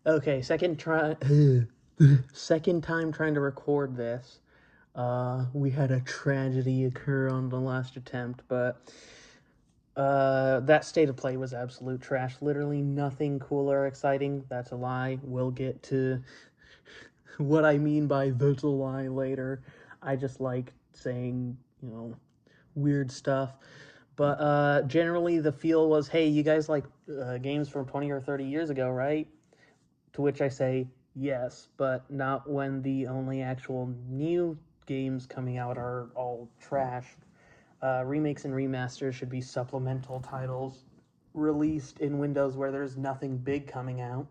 Okay, second time trying to record this. We had a tragedy occur on the last attempt, but that state of play was absolute trash. Literally nothing cool or exciting. That's a lie. We'll get to what I mean by that's a lie later. I just like saying, weird stuff. But generally, the feel was, hey, you guys like games from 20 or 30 years ago, right? To which I say, yes, but not when the only actual new games coming out are all trash. Remakes and remasters should be supplemental titles released in Windows where there's nothing big coming out.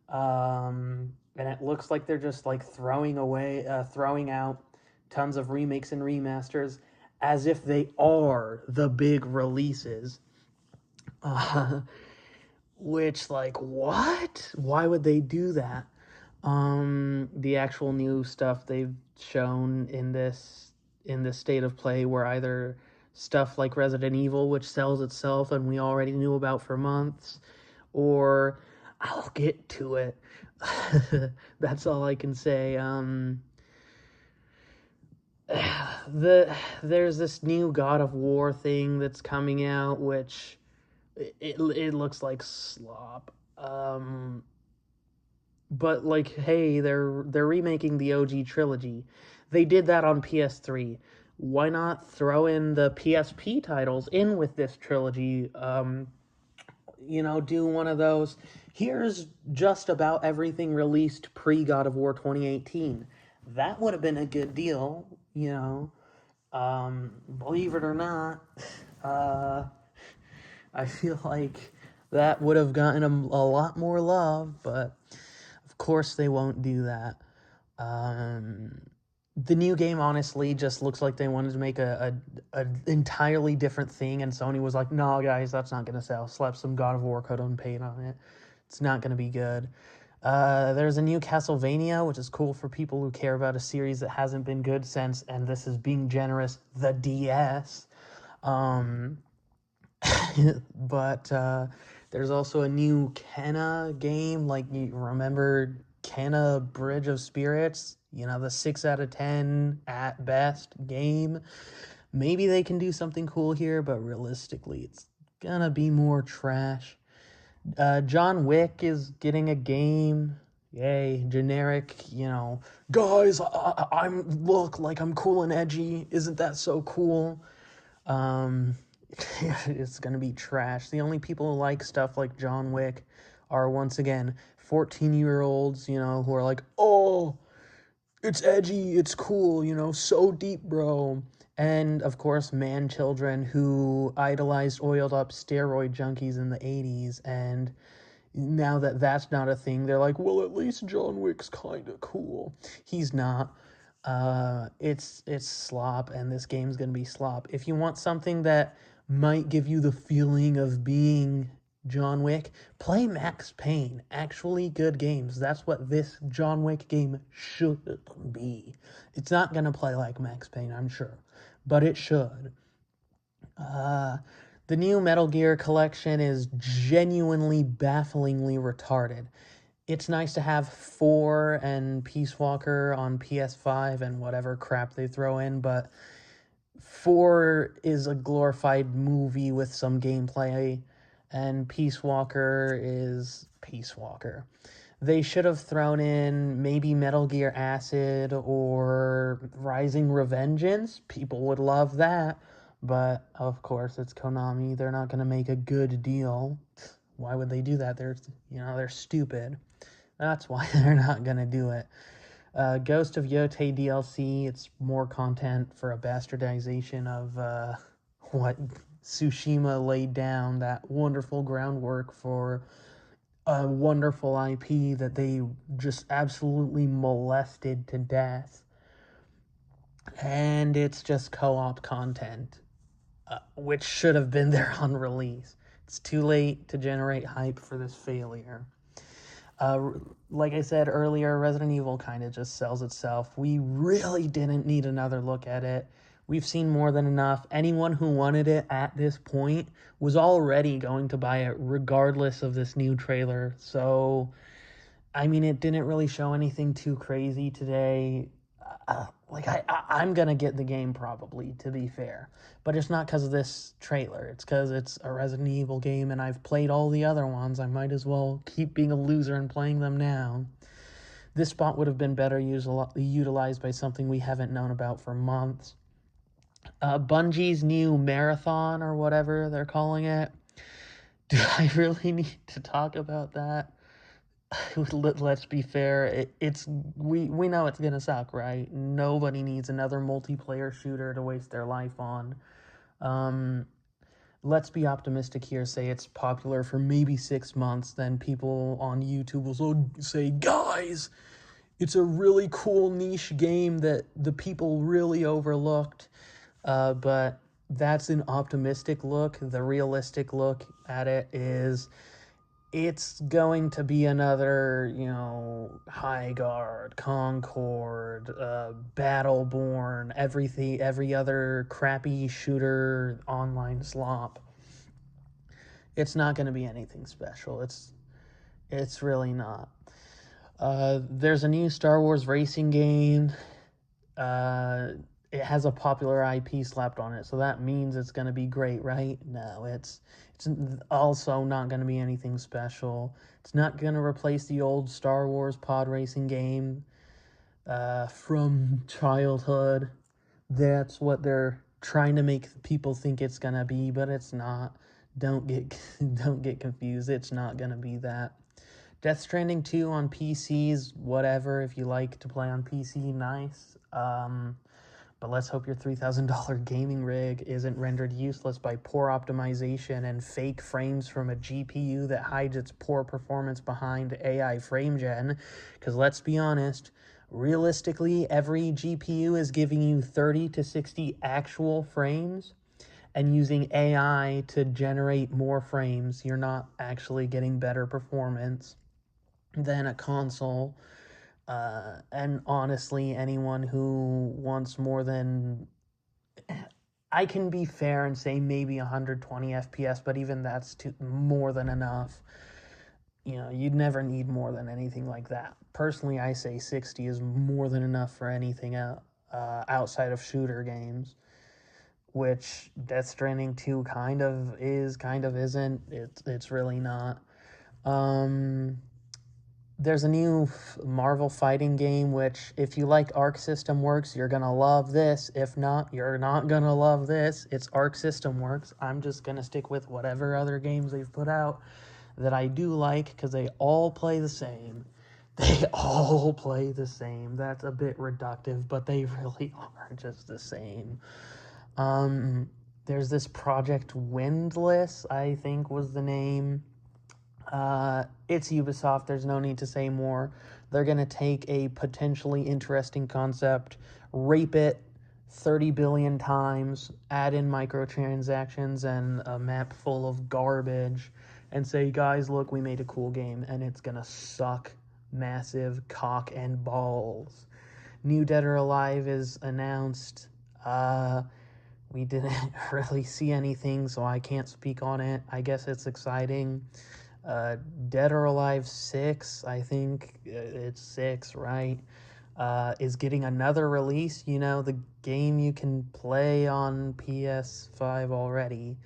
And it looks like they're just like throwing out tons of remakes and remasters as if they are the big releases. Uh, which, like, what? Why would they do that? The actual new stuff they've shown in this state of play were either stuff like Resident Evil, which sells itself and we already knew about for months, or I'll get to it. That's all I can say. There's this new God of War thing that's coming out, which it looks like slop. But like, hey, they're remaking the OG trilogy. They did that on PS3. Why not throw in the PSP titles in with this trilogy? Do one of those. Here's just about everything released pre God of War 2018. That would have been a good deal, Believe it or not, uh, I feel like that would have gotten a lot more love, but of course they won't do that. Um, the new game honestly just looks like they wanted to make a entirely different thing, and Sony was like, "No, guys, that's not gonna sell. Slap some God of War code on paint on it. It's not gonna be good." There's a new Castlevania, which is cool for people who care about a series that hasn't been good since, and this is being generous, the DS. Um, but there's also a new Kenna game. Like, you remember Kenna Bridge of Spirits? The 6 out of 10 at best game. Maybe they can do something cool here, but realistically, it's gonna be more trash. John Wick is getting a game. Yay, generic, guys, I'm look like I'm cool and edgy. Isn't that so cool? Um, it's gonna be trash. The only people who like stuff like John Wick are, once again, 14-year-olds, who are like, oh, it's edgy, it's cool, so deep, bro. And of course, man children who idolized oiled up steroid junkies in the 80s, and now that that's not a thing, they're like, well, at least John Wick's kind of cool. He's not. It's slop, and this game's gonna be slop. If you want something that might give you the feeling of being John Wick, play Max Payne. Actually good games. That's what this John Wick game should be. It's not gonna play like Max Payne, I'm sure, but it should. Uh, the new Metal Gear collection is genuinely bafflingly retarded. It's nice to have 4 and Peace Walker on PS5 and whatever crap they throw in, but 4 is a glorified movie with some gameplay, and Peace Walker is Peace Walker. They should have thrown in maybe Metal Gear Acid or Rising Revengeance. People would love that. But of course, it's Konami. They're not going to make a good deal. Why would they do that? They're stupid. That's why they're not going to do it. Ghost of Yotei DLC, it's more content for a bastardization of what Tsushima laid down, that wonderful groundwork for a wonderful IP that they just absolutely molested to death. And it's just co-op content, which should have been there on release. It's too late to generate hype for this failure. Like I said earlier, Resident Evil kind of just sells itself. We really didn't need another look at it. We've seen more than enough. Anyone who wanted it at this point was already going to buy it regardless of this new trailer. So I mean, it didn't really show anything too crazy today. I'm gonna get the game probably, to be fair, but it's not because of this trailer. It's because it's a Resident Evil game, and I've played all the other ones. I might as well keep being a loser and playing them now. This spot would have been better utilized by something we haven't known about for months. Bungie's new marathon, or whatever they're calling it. Do I really need to talk about that? Let's be fair. We know it's gonna suck, right? Nobody needs another multiplayer shooter to waste their life on. Um, let's be optimistic here. Say it's popular for maybe 6 months, then people on YouTube will say, "Guys, it's a really cool niche game that the people really overlooked." But that's an optimistic look. The realistic look at it is it's going to be another, High Guard, Concord, Battleborn, every other crappy shooter online slop. It's not going to be anything special. It's really not. There's a new Star Wars racing game. It has a popular IP slapped on it, so that means it's going to be great, right? No, it's also not going to be anything special. It's not going to replace the old Star Wars pod racing game from childhood. That's what they're trying to make people think it's going to be, but it's not. Don't get confused. It's not going to be that. Death Stranding 2 on PCs, whatever. If you like to play on PC, nice. But let's hope your $3,000 gaming rig isn't rendered useless by poor optimization and fake frames from a GPU that hides its poor performance behind AI frame gen. Because let's be honest, realistically, every GPU is giving you 30 to 60 actual frames, and using AI to generate more frames, you're not actually getting better performance than a console. And honestly, anyone who wants more than... I can be fair and say maybe 120 FPS, but even that's more than enough. You'd never need more than anything like that. Personally, I say 60 is more than enough for anything outside of shooter games, which Death Stranding 2 kind of is, kind of isn't. It's really not. There's a new Marvel fighting game, which, if you like Arc System Works, you're going to love this. If not, you're not going to love this. It's Arc System Works. I'm just going to stick with whatever other games they've put out that I do like, because they all play the same. They all play the same. That's a bit reductive, but they really are just the same. There's this Project Windless, I think was the name. It's Ubisoft. There's no need to say more. They're going to take a potentially interesting concept, rape it 30 billion times, add in microtransactions and a map full of garbage, and say, guys, look, we made a cool game, and it's going to suck massive cock and balls. New Dead or Alive is announced. We didn't really see anything, so I can't speak on it. I guess it's exciting. Dead or Alive 6, I think it's 6, right? Is getting another release. The game you can play on PS5 already.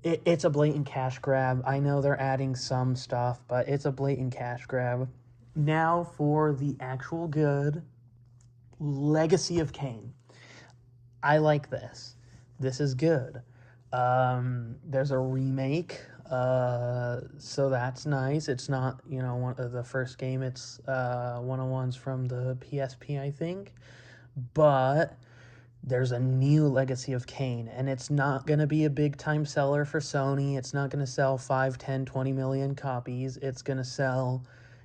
It's a blatant cash grab. I know they're adding some stuff, but it's a blatant cash grab. Now for the actual good, Legacy of Kain. I like this. This is good. There's a remake, so that's nice. It's not, one of the first game. It's one of ones from the PSP, I think. But there's a new Legacy of Kain, and it's not going to be a big-time seller for Sony. It's not going to sell 5, 10, 20 million copies. It's going to sell,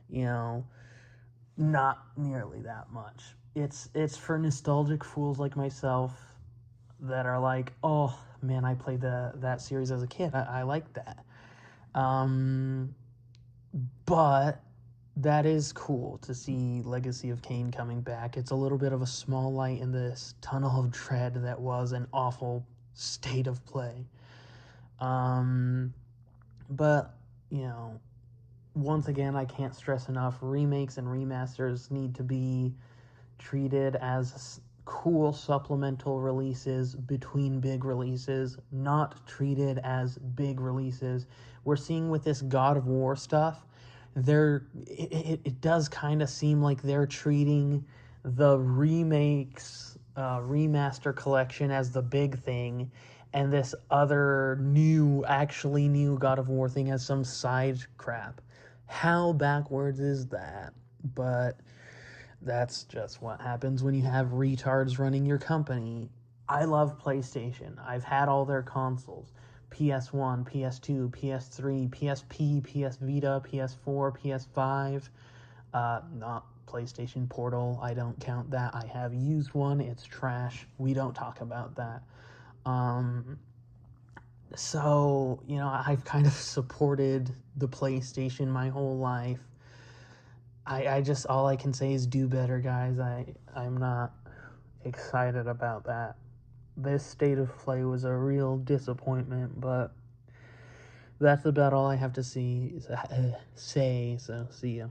not nearly that much. It's for nostalgic fools like myself that are like, oh man, I played that series as a kid. I like that. But that is cool to see Legacy of Kain coming back. It's a little bit of a small light in this tunnel of dread that was an awful state of play. But once again, I can't stress enough, remakes and remasters need to be treated as cool supplemental releases between big releases, not treated as big releases. We're seeing with this God of War stuff, it does kind of seem like they're treating the remakes remaster collection as the big thing, and this other actually new God of War thing as some side crap. How backwards is that? But that's just what happens when you have retards running your company. I love PlayStation. I've had all their consoles: PS1, PS2, PS3, PSP, PS Vita, PS4, PS5. Not PlayStation Portal. I don't count that. I have used one. It's trash. We don't talk about that. So, I've kind of supported the PlayStation my whole life. I just, all I can say is do better, guys. I'm not excited about that. This state of play was a real disappointment, but that's about all I have to say. So, see ya.